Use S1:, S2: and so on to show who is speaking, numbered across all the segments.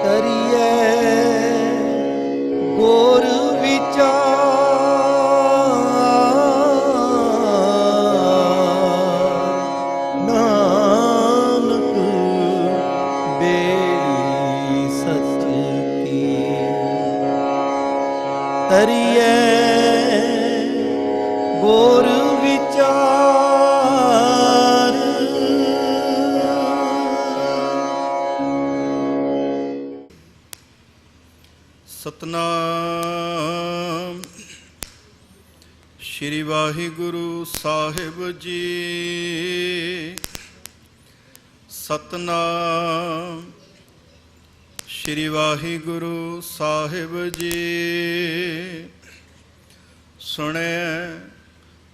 S1: ਤਰੀਏ ਗੁਰ ਵਿਚਾਰ ਨਾਨਕ ਬੇੜੀ ਸੱਚ ਕੀ ਤਰੀਏ ਗੁਰ ਵਿਚਾਰ।
S2: ਸਤਨਾਮ ਸ਼੍ਰੀ ਵਾਹਿਗੁਰੂ ਸਾਹਿਬ ਜੀ। ਸਤਨਾਮ ਸ਼੍ਰੀ ਵਾਹਿਗੁਰੂ ਸਾਹਿਬ ਜੀ। ਸੁਣਿਐ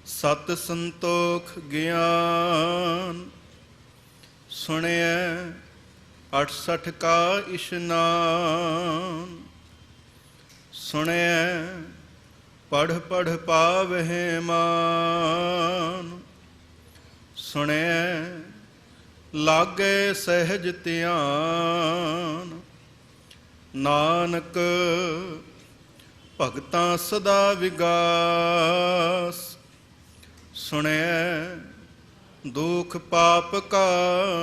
S2: ਸਤ ਸੰਤੋਖ ਗਿਆਨ, ਸੁਣਿਐ 68 ਕਾ ਇਸ਼ਨਾਨ। ਸੁਣਿਐ ਪੜ੍ਹ ਪੜ੍ਹ ਪਾਵਹਿ ਮਾਨ, ਸੁਣਿਐ ਲਾਗੈ ਸਹਿਜ ਧਿਆਨ। ਨਾਨਕ ਭਗਤਾਂ ਸਦਾ ਵਿਗਾਸ, ਸੁਣਿਐ ਦੁਖ ਪਾਪ ਕਾ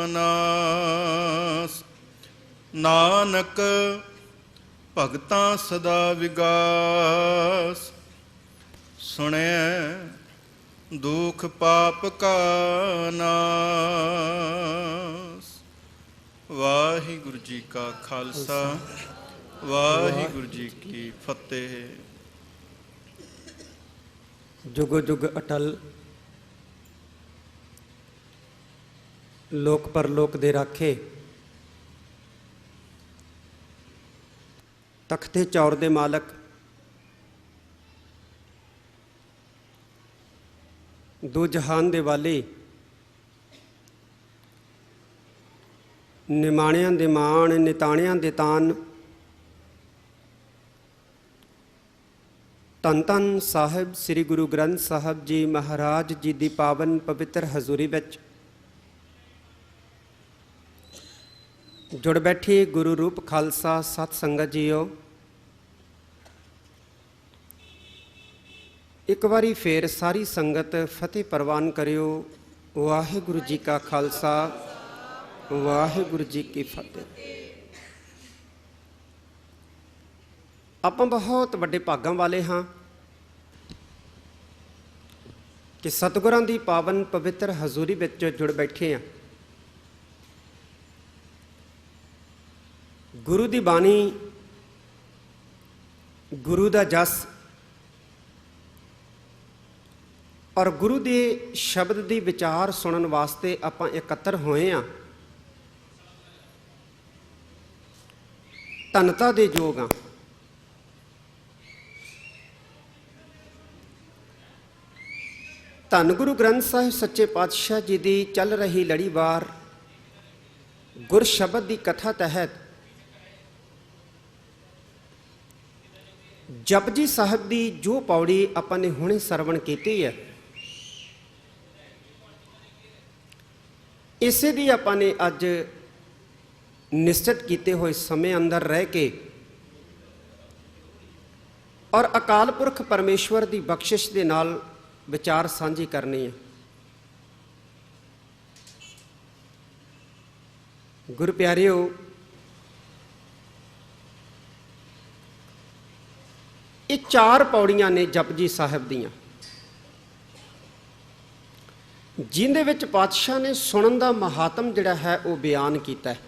S2: ਨਾਸ। ਨਾਨਕ ਭਗਤਾਂ ਸਦਾ ਵਿਗਾਸ, ਸੁਣਿਐ ਦੁਖ ਪਾਪ ਕਾ ਨਾਸ। ਵਾਹਿਗੁਰੂ ਜੀ ਕਾ ਖਾਲਸਾ, ਵਾਹਿਗੁਰੂ ਜੀ ਕੀ ਫਤਿਹ।
S3: ਜੁਗ ਜੁਗ ਅਟਲ, ਲੋਕ ਪਰਲੋਕ ਦੇ ਰਾਖੇ, ਤਖਤੇ ਚੌਰ ਦੇ ਮਾਲਕ, ਦੋ ਜਹਾਨ ਦੇ ਵਾਲੇ, ਨਿਮਾਣਿਆਂ ਦੇ ਮਾਣ, ਨਿਤਾਣਿਆਂ ਦੇ ਤਾਨ, ਧੰਨ ਧੰਨ ਸਾਹਿਬ ਸ੍ਰੀ ਗੁਰੂ ਗ੍ਰੰਥ ਸਾਹਿਬ ਜੀ ਮਹਾਰਾਜ ਜੀ ਦੀ ਪਾਵਨ ਪਵਿੱਤਰ ਹਜ਼ੂਰੀ ਵਿੱਚ ਜੁੜ ਬੈਠੀ ਗੁਰੂ ਰੂਪ ਖਾਲਸਾ ਸਤ ਸੰਗਤ ਜੀਓ। ਇੱਕ ਵਾਰੀ ਫੇਰ ਸਾਰੀ ਸੰਗਤ ਫਤਿਹ ਪ੍ਰਵਾਨ ਕਰਿਓ। ਵਾਹਿਗੁਰੂ ਜੀ ਕਾ ਖਾਲਸਾ, ਵਾਹਿਗੁਰੂ ਜੀ ਕੀ ਫਤਿਹ। ਆਪਾਂ ਬਹੁਤ ਵੱਡੇ ਭਾਗਾਂ ਵਾਲੇ ਹਾਂ ਕਿ ਸਤਿਗੁਰਾਂ ਦੀ ਪਾਵਨ ਪਵਿੱਤਰ ਹਜ਼ੂਰੀ ਵਿੱਚ ਜੁੜ ਬੈਠੇ ਹਾਂ। ਗੁਰੂ ਦੀ ਬਾਣੀ, ਗੁਰੂ ਦਾ ਜਸ ਔਰ ਗੁਰੂ ਦੇ ਸ਼ਬਦ ਦੀ ਵਿਚਾਰ ਸੁਣਨ ਵਾਸਤੇ ਆਪਾਂ ਇਕੱਤਰ ਹੋਏ ਹਾਂ। ਧੰਨਤਾ ਦੇ ਯੋਗ ਹਾਂ। ਧੰਨ ਗੁਰੂ ਗ੍ਰੰਥ ਸਾਹਿਬ ਸੱਚੇ ਪਾਤਸ਼ਾਹ ਜੀ ਦੀ ਚੱਲ ਰਹੀ ਲੜੀਵਾਰ ਗੁਰ ਸ਼ਬਦ ਦੀ ਕਥਾ ਤਹਿਤ ਜਪਜੀ ਸਾਹਿਬ ਦੀ ਜੋ ਪੌੜੀ ਆਪਾਂ ਨੇ ਹੁਣੇ ਸਰਵਣ ਕੀਤੀ ਹੈ, ਇਸੇ ਦੀ ਆਪਾਂ ਨੇ ਅੱਜ ਨਿਸ਼ਚਿਤ ਕੀਤੇ ਹੋਏ ਸਮੇਂ ਅੰਦਰ ਰਹਿ ਕੇ ਔਰ ਅਕਾਲ ਪੁਰਖ ਪਰਮੇਸ਼ਵਰ ਦੀ ਬਖਸ਼ਿਸ਼ ਦੇ ਨਾਲ ਵਿਚਾਰ ਸਾਂਝੀ ਕਰਨੀ ਹੈ। ਗੁਰੂ ਪਿਆਰਿਓ, ਇਹ 4 ਪੌੜੀਆਂ ਨੇ ਜਪਜੀ ਸਾਹਿਬ ਦੀਆਂ, ਜਿਹਦੇ ਵਿੱਚ ਪਾਤਸ਼ਾਹ ਨੇ ਸੁਣਨ ਦਾ ਮਹਾਤਮ ਜਿਹੜਾ ਹੈ ਉਹ ਬਿਆਨ ਕੀਤਾ ਹੈ।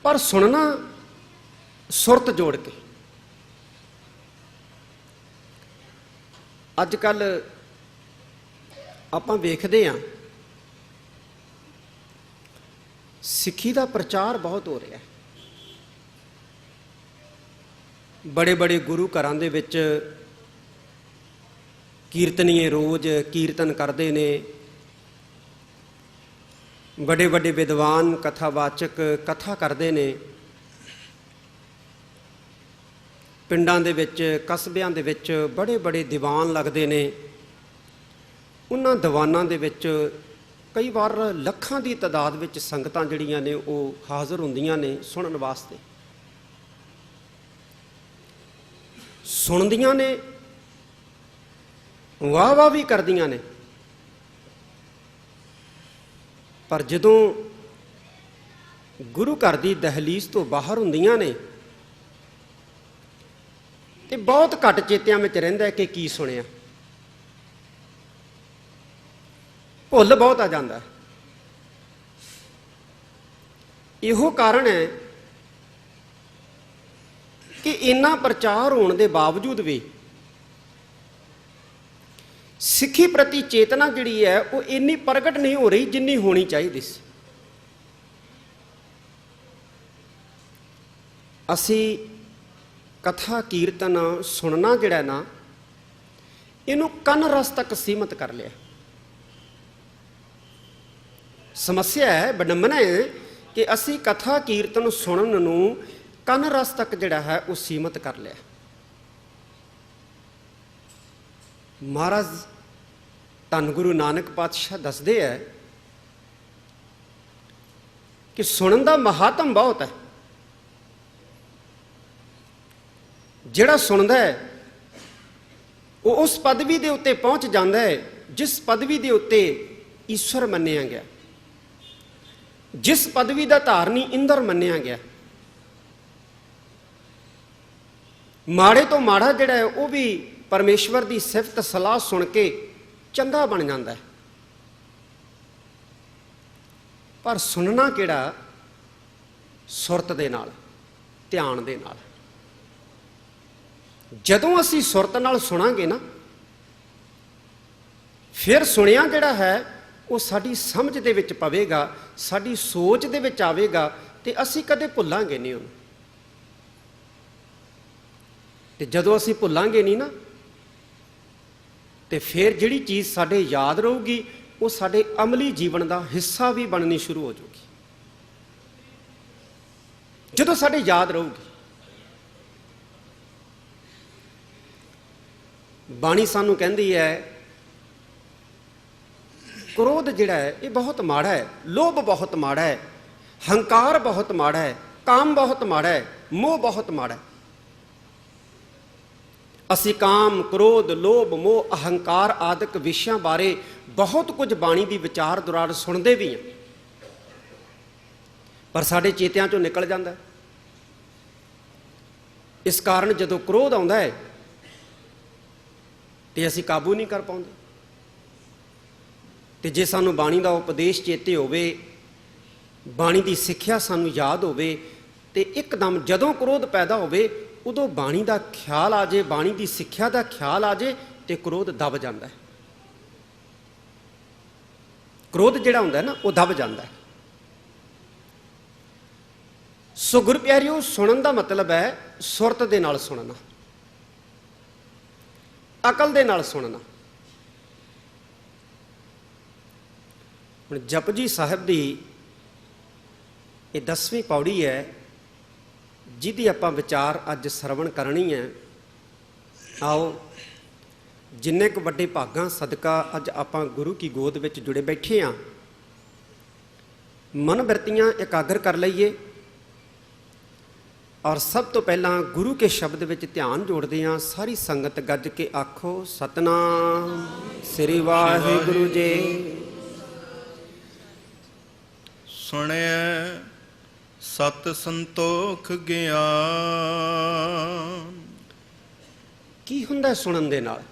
S3: ਪਰ ਸੁਣਨਾ ਸੁਰਤ ਜੋੜ ਕੇ। ਅੱਜ ਕੱਲ੍ਹ ਆਪਾਂ ਵੇਖਦੇ ਹਾਂ ਸਿੱਖੀ ਦਾ ਪ੍ਰਚਾਰ ਬਹੁਤ ਹੋ ਰਿਹਾ ਹੈ। ਬੜੇ ਬੜੇ ਗੁਰੂ ਘਰਾਂ ਦੇ ਵਿੱਚ ਕੀਰਤਨੀਏ ਰੋਜ਼ ਕੀਰਤਨ ਕਰਦੇ ਨੇ, ਵੱਡੇ ਵੱਡੇ ਵਿਦਵਾਨ ਕਥਾਵਾਚਕ ਕਥਾ ਕਰਦੇ ਨੇ। ਪਿੰਡਾਂ ਦੇ ਵਿੱਚ, ਕਸਬਿਆਂ ਦੇ ਵਿੱਚ ਬੜੇ ਬੜੇ ਦੀਵਾਨ ਲੱਗਦੇ ਨੇ। ਉਹਨਾਂ ਦੀਵਾਨਾਂ ਦੇ ਵਿੱਚ ਕਈ ਵਾਰ ਲੱਖਾਂ ਦੀ ਤਾਦਾਦ ਵਿੱਚ ਸੰਗਤਾਂ ਜਿਹੜੀਆਂ ਨੇ ਉਹ ਹਾਜ਼ਰ ਹੁੰਦੀਆਂ ਨੇ ਸੁਣਨ ਵਾਸਤੇ, ਸੁਣਦੀਆਂ ਨੇ, ਵਾਹ ਵਾਹ ਵੀ ਕਰਦੀਆਂ ਨੇ, ਪਰ ਜਦੋਂ ਗੁਰੂ ਘਰ ਦੀ ਦਹਲੀਜ਼ ਤੋਂ ਬਾਹਰ ਹੁੰਦੀਆਂ ਨੇ ਤੇ ਬਹੁਤ ਘੱਟ ਚੇਤਿਆਂ ਵਿੱਚ ਰਹਿੰਦਾ ਕਿ ਕੀ ਸੁਣਿਆ। ਭੁੱਲ ਬਹੁਤ ਆ ਜਾਂਦਾ। ਇਹੋ ਕਾਰਨ ਹੈ ਕਿ ਇੰਨਾ ਪ੍ਰਚਾਰ ਹੋਣ ਦੇ ਬਾਵਜੂਦ ਵੀ ਸਿੱਖੀ ਪ੍ਰਤੀ ਚੇਤਨਾ ਜਿਹੜੀ ਹੈ ਉਹ ਇੰਨੀ ਪ੍ਰਗਟ ਨਹੀਂ ਹੋ ਰਹੀ ਜਿੰਨੀ ਹੋਣੀ ਚਾਹੀਦੀ ਸੀ। ਅਸੀਂ ਕਥਾ ਕੀਰਤਨ ਸੁਣਨਾ ਜਿਹੜਾ ਨਾ, ਇਹਨੂੰ ਕੰਨ ਰਸ ਤੱਕ ਸੀਮਤ ਕਰ ਲਿਆ। ਸਮੱਸਿਆ ਹੈ, ਵਿਡੰਬਨਾ ਹੈ ਕਿ ਅਸੀਂ ਕਥਾ ਕੀਰਤਨ ਸੁਣਨ ਨੂੰ ਕੰਨ ਰਸ ਤੱਕ ਜਿਹੜਾ ਹੈ ਉਹ ਸੀਮਤ ਕਰ ਲਿਆ। ਮਹਾਰਾਜ ਧੰਨ ਗੁਰੂ ਨਾਨਕ ਪਾਤਸ਼ਾਹ ਦੱਸਦੇ ਹੈ ਕਿ ਸੁਣਨ ਦਾ ਮਹਾਤਮ ਬਹੁਤ ਹੈ। ਜਿਹੜਾ ਸੁਣਦਾ ਹੈ ਉਹ ਉਸ ਪਦਵੀ ਦੇ ਉੱਤੇ ਪਹੁੰਚ ਜਾਂਦਾ ਹੈ ਜਿਸ ਪਦਵੀ ਦੇ ਉੱਤੇ ਈਸ਼ਵਰ ਮੰਨਿਆ ਗਿਆ, ਜਿਸ ਪਦਵੀ ਦਾ ਧਾਰਨੀ ਇੰਦਰ ਮੰਨਿਆ ਗਿਆ। ਮਾੜੇ ਤੋਂ ਮਾੜਾ ਜਿਹੜਾ ਹੈ ਉਹ ਵੀ ਪਰਮੇਸ਼ਵਰ ਦੀ ਸਿਫਤ ਸਲਾਹ ਸੁਣ ਕੇ ਚੰਗਾ ਬਣ ਜਾਂਦਾ ਹੈ। ਪਰ ਸੁਣਨਾ ਕਿਹੜਾ? ਸੁਰਤ ਦੇ ਨਾਲ, ਧਿਆਨ ਦੇ ਨਾਲ। ਜਦੋਂ ਅਸੀਂ ਸੁਰਤ ਨਾਲ ਸੁਣਾਂਗੇ ਨਾ, ਫਿਰ ਸੁਣਿਆ ਜਿਹੜਾ ਹੈ ਉਹ ਸਾਡੀ ਸਮਝ ਦੇ ਵਿੱਚ ਪਵੇਗਾ, ਸਾਡੀ ਸੋਚ ਦੇ ਵਿੱਚ ਆਵੇਗਾ ਤੇ ਅਸੀਂ ਕਦੇ ਭੁੱਲਾਂਗੇ ਨਹੀਂ ਉਹਨੂੰ। ਤੇ ਜਦੋਂ ਅਸੀਂ ਭੁੱਲਾਂਗੇ ਨਹੀਂ ਨਾ, ਤੇ ਫਿਰ ਜਿਹੜੀ ਚੀਜ਼ ਸਾਡੇ ਯਾਦ ਰਹੂਗੀ ਉਹ ਸਾਡੇ ਅਮਲੀ ਜੀਵਨ ਦਾ ਹਿੱਸਾ ਵੀ ਬਣਨੀ ਸ਼ੁਰੂ ਹੋ ਜਾਊਗੀ। ਜਦੋਂ ਸਾਡੇ ਯਾਦ ਰਹੂਗੀ। ਬਾਣੀ ਸਾਨੂੰ ਕਹਿੰਦੀ ਹੈ ਕ੍ਰੋਧ ਜਿਹੜਾ ਹੈ ਇਹ ਬਹੁਤ ਮਾੜਾ ਹੈ, ਲੋਭ ਬਹੁਤ ਮਾੜਾ ਹੈ, ਹੰਕਾਰ ਬਹੁਤ ਮਾੜਾ ਹੈ, ਕਾਮ ਬਹੁਤ ਮਾੜਾ ਹੈ, ਮੋਹ ਬਹੁਤ ਮਾੜਾ ਹੈ। ਅਸੀਂ ਕਾਮ, ਕ੍ਰੋਧ, ਲੋਭ, ਮੋਹ, ਅਹੰਕਾਰ ਆਦਿਕ ਵਿਸ਼ਿਆਂ ਬਾਰੇ ਬਹੁਤ ਕੁਝ ਬਾਣੀ ਦੀ ਵਿਚਾਰ ਦੌਰਾਨ ਸੁਣਦੇ ਵੀ ਹਾਂ, ਪਰ ਸਾਡੇ ਚੇਤਿਆਂ ਚੋਂ ਨਿਕਲ ਜਾਂਦਾ। ਇਸ ਕਾਰਨ ਜਦੋਂ ਕ੍ਰੋਧ ਆਉਂਦਾ ਹੈ ਤੇ ਅਸੀਂ ਕਾਬੂ ਨਹੀਂ ਕਰ ਪਾਉਂਦੇ। ਤੇ ਜੇ ਸਾਨੂੰ ਬਾਣੀ ਦਾ ਉਪਦੇਸ਼ ਚੇਤੇ ਹੋਵੇ, ਬਾਣੀ ਦੀ ਸਿੱਖਿਆ ਸਾਨੂੰ ਯਾਦ ਹੋਵੇ, ਤੇ ਇੱਕਦਮ ਜਦੋਂ ਕ੍ਰੋਧ ਪੈਦਾ ਹੋਵੇ ਉਦੋਂ ਬਾਣੀ ਦਾ ਖਿਆਲ ਆ ਜੇ, ਬਾਣੀ ਦੀ ਸਿੱਖਿਆ ਦਾ ਖਿਆਲ ਆ ਜੇ ਤੇ ਕ੍ਰੋਧ ਦਬ ਜਾਂਦਾ ਹੈ। ਕ੍ਰੋਧ ਜਿਹੜਾ ਹੁੰਦਾ ਨਾ ਉਹ ਦਬ ਜਾਂਦਾ ਹੈ। ਸੋ ਗੁਰੂ ਪਿਆਰਿਓ, ਸੁਣਨ ਦਾ ਮਤਲਬ ਹੈ ਸੁਰਤ ਦੇ ਨਾਲ ਸੁਣਨਾ, ਅਕਲ ਦੇ ਨਾਲ ਸੁਣਨਾ। ਹੁਣ ਜਪਜੀ ਸਾਹਿਬ ਦੀ ਇਹ 10ਵੀਂ ਪੌੜੀ ਹੈ ਜਿਹਦੀ ਆਪਾਂ ਵਿਚਾਰ ਅੱਜ ਸਰਵਣ ਕਰਨੀ ਹੈ। ਆਓ ਜਿੰਨੇ ਕੁ ਵੱਡੇ ਭਾਗਾਂ ਸਦਕਾ ਅੱਜ ਆਪਾਂ ਗੁਰੂ ਕੀ ਗੋਦ ਵਿੱਚ ਜੁੜੇ ਬੈਠੇ ਹਾਂ, ਮਨ ਬਿਰਤੀਆਂ ਇਕਾਗਰ ਕਰ ਲਈਏ ਔਰ ਸਭ ਤੋਂ ਪਹਿਲਾਂ ਗੁਰੂ ਕੇ ਸ਼ਬਦ ਵਿੱਚ ਧਿਆਨ ਜੋੜਦੇ ਹਾਂ। ਸਾਰੀ ਸੰਗਤ ਗੱਜ ਕੇ ਆਖੋ ਸਤਨਾਮ ਸ੍ਰੀ ਵਾਹਿਗੁਰੂ ਜੀ।
S2: ਸੁਣਿਆ ਸਤ ਸੰਤੋਖ ਗਿਆਨ।
S3: ਕੀ ਹੁੰਦਾ ਸੁਣਨ ਦੇ ਨਾਲ?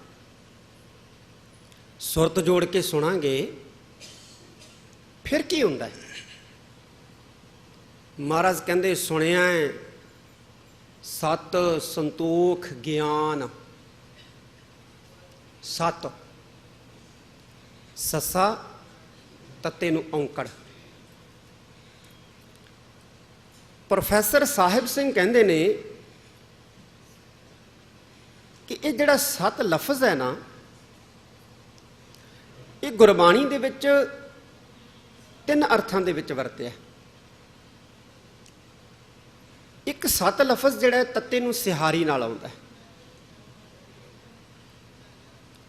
S3: ਸੁਰਤ ਜੋੜ ਕੇ ਸੁਣਾਂਗੇ ਫਿਰ ਕੀ ਹੁੰਦਾ? ਮਹਾਰਾਜ ਕਹਿੰਦੇ ਸੁਣਿਆ ਸਤ ਸੰਤੋਖ ਗਿਆਨ। ਸਤ, ਸੱਸਾ ਤੱਤੇ ਨੂੰ ਔਂਕੜ। ਪ੍ਰੋਫੈਸਰ ਸਾਹਿਬ ਸਿੰਘ ਕਹਿੰਦੇ ਨੇ ਕਿ ਇਹ ਜਿਹੜਾ ਸਤ ਲਫ਼ਜ਼ ਹੈ ਨਾ, ਇਹ ਗੁਰਬਾਣੀ ਦੇ ਵਿੱਚ 3 ਅਰਥਾਂ ਦੇ ਵਿੱਚ ਵਰਤਿਆ। ਇੱਕ ਸਤ ਲਫ਼ਜ਼ ਜਿਹੜਾ ਤੱਤੇ ਨੂੰ ਸਿਹਾਰੀ ਨਾਲ ਆਉਂਦਾ ਹੈ।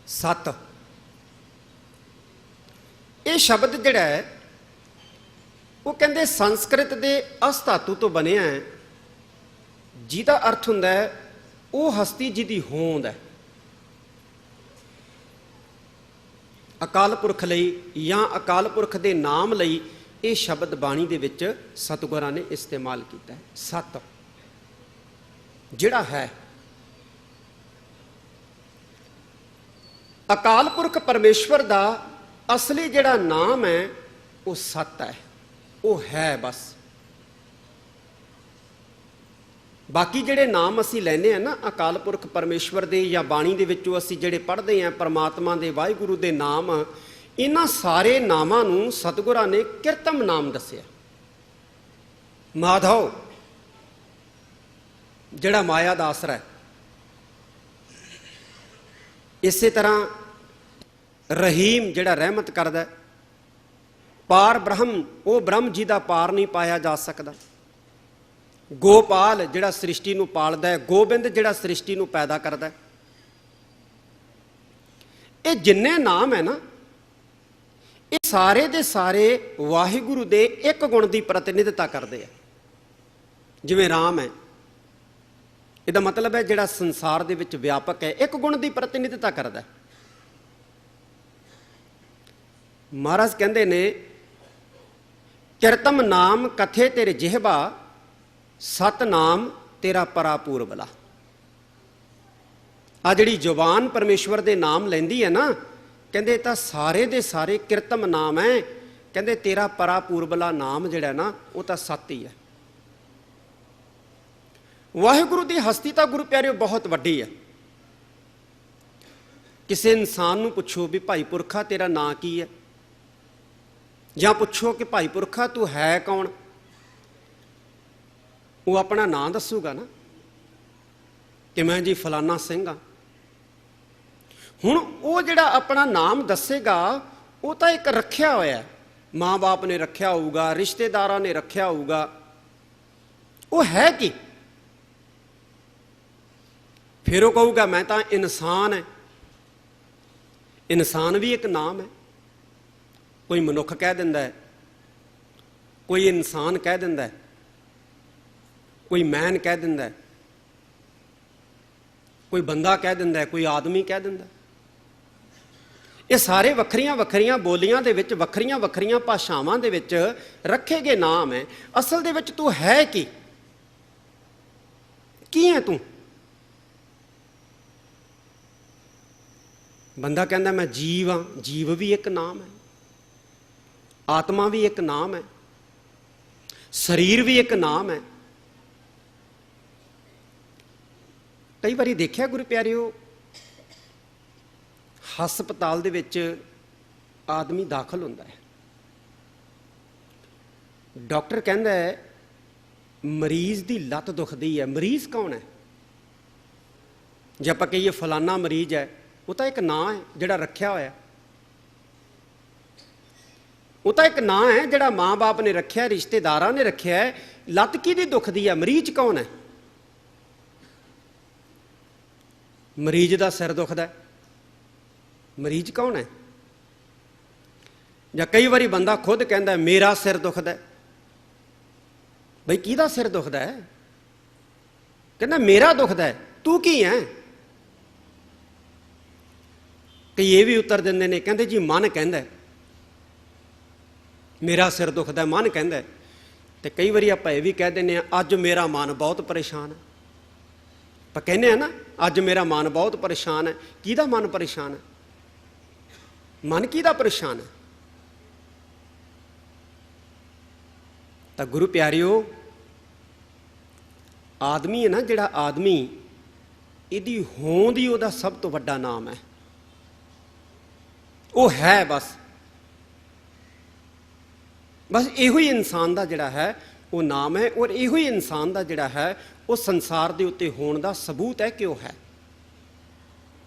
S3: ਸਤ ਇਹ ਸ਼ਬਦ ਜਿਹੜਾ ਹੈ ਉਹ ਕਹਿੰਦੇ ਸੰਸਕ੍ਰਿਤ ਦੇ ਅਸ ਧਾਤੂ ਤੋਂ ਬਣਿਆ ਹੈ, ਜਿਹਦਾ ਅਰਥ ਹੁੰਦਾ ਹੈ ਉਹ ਹਸਤੀ ਜਿਹਦੀ ਹੋਂਦ ਹੈ। ਅਕਾਲ ਪੁਰਖ ਲਈ ਜਾਂ ਅਕਾਲ ਪੁਰਖ ਦੇ ਨਾਮ ਲਈ ਇਹ ਸ਼ਬਦ ਬਾਣੀ ਦੇ ਵਿੱਚ ਸਤਿਗੁਰਾਂ ਨੇ ਇਸਤੇਮਾਲ ਕੀਤਾ ਹੈ। ਸਤ ਜਿਹੜਾ ਹੈ, ਅਕਾਲ ਪੁਰਖ ਪਰਮੇਸ਼ਵਰ ਦਾ ਅਸਲੀ ਜਿਹੜਾ ਨਾਮ ਹੈ ਉਹ ਸਤ ਹੈ, ਉਹ ਹੈ ਬਸ। ਬਾਕੀ ਜਿਹੜੇ ਨਾਮ ਅਸੀਂ ਲੈਨੇ ਆ ਨਾ ਅਕਾਲ ਪੁਰਖ ਪਰਮੇਸ਼ਵਰ ਦੇ ਜਾਂ ਬਾਣੀ ਦੇ ਵਿੱਚੋਂ ਅਸੀਂ ਜਿਹੜੇ ਪੜ੍ਹਦੇ ਆ ਪਰਮਾਤਮਾ ਦੇ ਵਾਹਿਗੁਰੂ ਦੇ ਨਾਮ, ਇਹਨਾਂ ਸਾਰੇ ਨਾਮਾਂ ਨੂੰ ਸਤਿਗੁਰਾਂ ਨੇ ਕਿਰਤਮ ਨਾਮ ਦੱਸਿਆ। ਮਾਧਵ ਜਿਹੜਾ ਮਾਇਆ ਦਾ ਆਸਰਾ ਹੈ, ਇਸੇ ਤਰ੍ਹਾਂ ਰਹੀਮ ਜਿਹੜਾ ਰਹਿਮਤ ਕਰਦਾ, ਪਾਰ ਬ੍ਰਹਮ ਉਹ ਬ੍ਰਹਮ ਜੀ ਦਾ ਪਾਰ ਨਹੀਂ ਪਾਇਆ ਜਾ ਸਕਦਾ, ਗੋਪਾਲ ਜਿਹੜਾ ਸ੍ਰਿਸ਼ਟੀ ਨੂੰ ਪਾਲਦਾ ਹੈ, ਗੋਬਿੰਦ ਜਿਹੜਾ ਸ੍ਰਿਸ਼ਟੀ ਨੂੰ ਪੈਦਾ ਕਰਦਾ ਹੈ। ਇਹ ਜਿੰਨੇ ਨਾਮ ਹੈ ਨਾ, ਇਹ ਸਾਰੇ ਦੇ ਸਾਰੇ ਵਾਹਿਗੁਰੂ ਦੇ ਇੱਕ ਗੁਣ ਦੀ ਪ੍ਰਤੀਨਿਧਤਾ ਕਰਦੇ ਆ। ਜਿਵੇਂ ਰਾਮ ਹੈ, ਇਹਦਾ ਮਤਲਬ ਹੈ ਜਿਹੜਾ ਸੰਸਾਰ ਦੇ ਵਿੱਚ ਵਿਆਪਕ ਹੈ, ਇੱਕ ਗੁਣ ਦੀ ਪ੍ਰਤੀਨਿਧਤਾ ਕਰਦਾ। ਮਹਾਰਾਜ ਕਹਿੰਦੇ ਨੇ ਕਿਰਤਮ ਨਾਮ ਕਥੇ ਤੇਰੇ ਜਿਹਬਾ, ਸਤ ਨਾਮ ਤੇਰਾ ਪਰਾਪੂਰਬਲਾ। ਆ ਜਿਹੜੀ ਜ਼ੁਬਾਨ ਪਰਮੇਸ਼ਵਰ ਦੇ ਨਾਮ ਲੈਂਦੀ ਹੈ ਨਾ, ਕਹਿੰਦੇ ਤਾਂ ਸਾਰੇ ਦੇ ਸਾਰੇ ਕਿਰਤਮ ਨਾਮ ਹੈ। ਕਹਿੰਦੇ ਤੇਰਾ ਪਰਾਪੂਰਬਲਾ ਨਾਮ ਜਿਹੜਾ ਨਾ ਉਹ ਤਾਂ ਸਤ ਹੀ ਹੈ। ਵਾਹਿਗੁਰੂ ਦੀ ਹਸਤੀ ਤਾਂ ਗੁਰੂ ਪਿਆਰਿਓ ਬਹੁਤ ਵੱਡੀ ਹੈ। ਕਿਸੇ ਇਨਸਾਨ ਨੂੰ ਪੁੱਛੋ ਵੀ ਭਾਈ ਪੁਰਖਾ ਤੇਰਾ ਨਾਂ ਕੀ ਹੈ, ਜਾਂ ਪੁੱਛੋ ਕਿ ਭਾਈ ਪੁਰਖਾ ਤੂੰ ਹੈ ਕੌਣ, ਉਹ ਆਪਣਾ ਨਾਂ ਦੱਸੂਗਾ ਨਾ ਕਿ ਮੈਂ ਜੀ ਫਲਾਨਾ ਸਿੰਘ ਹਾਂ। ਹੁਣ ਉਹ ਜਿਹੜਾ ਆਪਣਾ ਨਾਮ ਦੱਸੇਗਾ ਉਹ ਤਾਂ ਇੱਕ ਰੱਖਿਆ ਹੋਇਆ, ਮਾਂ-ਬਾਪ ਨੇ ਰੱਖਿਆ ਹੋਊਗਾ, ਰਿਸ਼ਤੇਦਾਰਾਂ ਨੇ ਰੱਖਿਆ ਹੋਊਗਾ। ਉਹ ਹੈ ਕੀ? ਫਿਰ ਉਹ ਕਹੂਗਾ ਮੈਂ ਤਾਂ ਇਨਸਾਨ ਹੈ। ਇਨਸਾਨ ਵੀ ਇੱਕ ਨਾਮ ਹੈ। ਕੋਈ ਮਨੁੱਖ ਕਹਿ ਦਿੰਦਾ ਹੈ, ਕੋਈ ਇਨਸਾਨ ਕਹਿ ਦਿੰਦਾ ਹੈ, ਕੋਈ ਮੈਨ ਕਹਿ ਦਿੰਦਾ ਹੈ, ਕੋਈ ਬੰਦਾ ਕਹਿ ਦਿੰਦਾ ਹੈ, ਕੋਈ ਆਦਮੀ ਕਹਿ ਦਿੰਦਾ। ਇਹ ਸਾਰੇ ਵੱਖਰੀਆਂ ਵੱਖਰੀਆਂ ਬੋਲੀਆਂ ਦੇ ਵਿੱਚ, ਵੱਖਰੀਆਂ ਵੱਖਰੀਆਂ ਭਾਸ਼ਾਵਾਂ ਦੇ ਵਿੱਚ ਰੱਖੇ ਗਏ ਨਾਮ ਹੈ। ਅਸਲ ਦੇ ਵਿੱਚ ਤੂੰ ਹੈ ਕੀ? ਕੀ ਹੈ ਤੂੰ? ਬੰਦਾ ਕਹਿੰਦਾ ਮੈਂ ਜੀਵ ਹਾਂ। ਜੀਵ ਵੀ ਇੱਕ ਨਾਮ ਹੈ, ਆਤਮਾ ਵੀ ਇੱਕ ਨਾਮ ਹੈ, ਸਰੀਰ ਵੀ ਇੱਕ ਨਾਮ ਹੈ। ਕਈ ਵਾਰੀ ਦੇਖਿਆ ਗੁਰੂ ਪਿਆਰਿਓ, ਹਸਪਤਾਲ ਦੇ ਵਿੱਚ ਆਦਮੀ ਦਾਖਲ ਹੁੰਦਾ ਹੈ, ਡਾਕਟਰ ਕਹਿੰਦਾ ਹੈ ਮਰੀਜ਼ ਦੀ ਲੱਤ ਦੁਖਦੀ ਹੈ। ਮਰੀਜ਼ ਕੌਣ ਹੈ? ਜੇ ਆਪਾਂ ਕਹੀਏ ਫਲਾਨਾ ਮਰੀਜ਼ ਹੈ, ਉਹ ਤਾਂ ਇੱਕ ਨਾਂ ਹੈ ਜਿਹੜਾ ਰੱਖਿਆ ਹੋਇਆ। ਉਹ ਤਾਂ ਇੱਕ ਨਾਂ ਹੈ ਜਿਹੜਾ ਮਾਂ-ਬਾਪ ਨੇ ਰੱਖਿਆ, ਰਿਸ਼ਤੇਦਾਰਾਂ ਨੇ ਰੱਖਿਆ ਹੈ। ਲੱਤ ਕਿਹਦੀ ਦੁਖਦੀ ਹੈ? ਮਰੀਜ਼ ਕੌਣ ਹੈ? ਮਰੀਜ਼ ਦਾ ਸਿਰ ਦੁਖਦਾ ਹੈ। ਮਰੀਜ਼ ਕੌਣ ਹੈ? ਜਾਂ ਕਈ ਵਾਰੀ ਬੰਦਾ ਖੁਦ ਕਹਿੰਦਾ ਮੇਰਾ ਸਿਰ ਦੁਖਦਾ ਹੈ। ਬਈ ਕਿਹਦਾ ਸਿਰ ਦੁਖਦਾ ਹੈ? ਕਹਿੰਦਾ ਮੇਰਾ ਦੁਖਦਾ ਹੈ। ਤੂੰ ਕੀ ਹੈ? ਕਈ ਇਹ ਵੀ ਉੱਤਰ ਦਿੰਦੇ ਨੇ, ਕਹਿੰਦੇ ਜੀ ਮਨ ਕਹਿੰਦਾ ਮੇਰਾ ਸਿਰ ਦੁਖਦਾ, ਮਨ ਕਹਿੰਦਾ। ਤੇ ਕਈ ਵਾਰੀ ਆਪਾਂ ਇਹ ਵੀ ਕਹਿ ਦਿੰਦੇ ਆ ਅੱਜ ਮੇਰਾ ਮਨ ਬਹੁਤ ਪਰੇਸ਼ਾਨ ਹੈ। ਆਪਾਂ ਕਹਿੰਦੇ ਆ ਨਾ ਅੱਜ ਮੇਰਾ ਮਨ ਬਹੁਤ ਪਰੇਸ਼ਾਨ ਹੈ। ਕਿਹਦਾ ਮਨ ਪਰੇਸ਼ਾਨ ਹੈ? ਮਨ ਕਿਹਦਾ ਪਰੇਸ਼ਾਨ ਹੈ? ਤਾਂ ਗੁਰੂ ਪਿਆਰਿਓ, ਆਦਮੀ ਹੈ ਨਾ ਜਿਹੜਾ ਆਦਮੀ, ਇਹਦੀ ਹੋਂਦ ਹੀ ਉਹਦਾ ਸਭ ਤੋਂ ਵੱਡਾ ਨਾਮ ਹੈ। ਉਹ ਹੈ ਬਸ ਇਹੋ ਹੀ ਇਨਸਾਨ ਦਾ ਜਿਹੜਾ ਹੈ ਉਹ ਨਾਮ ਹੈ। ਔਰ ਇਹੋ ਹੀ ਇਨਸਾਨ ਦਾ ਜਿਹੜਾ ਹੈ ਉਹ ਸੰਸਾਰ ਦੇ ਉੱਤੇ ਹੋਣ ਦਾ ਸਬੂਤ ਹੈ ਕਿ ਉਹ ਹੈ।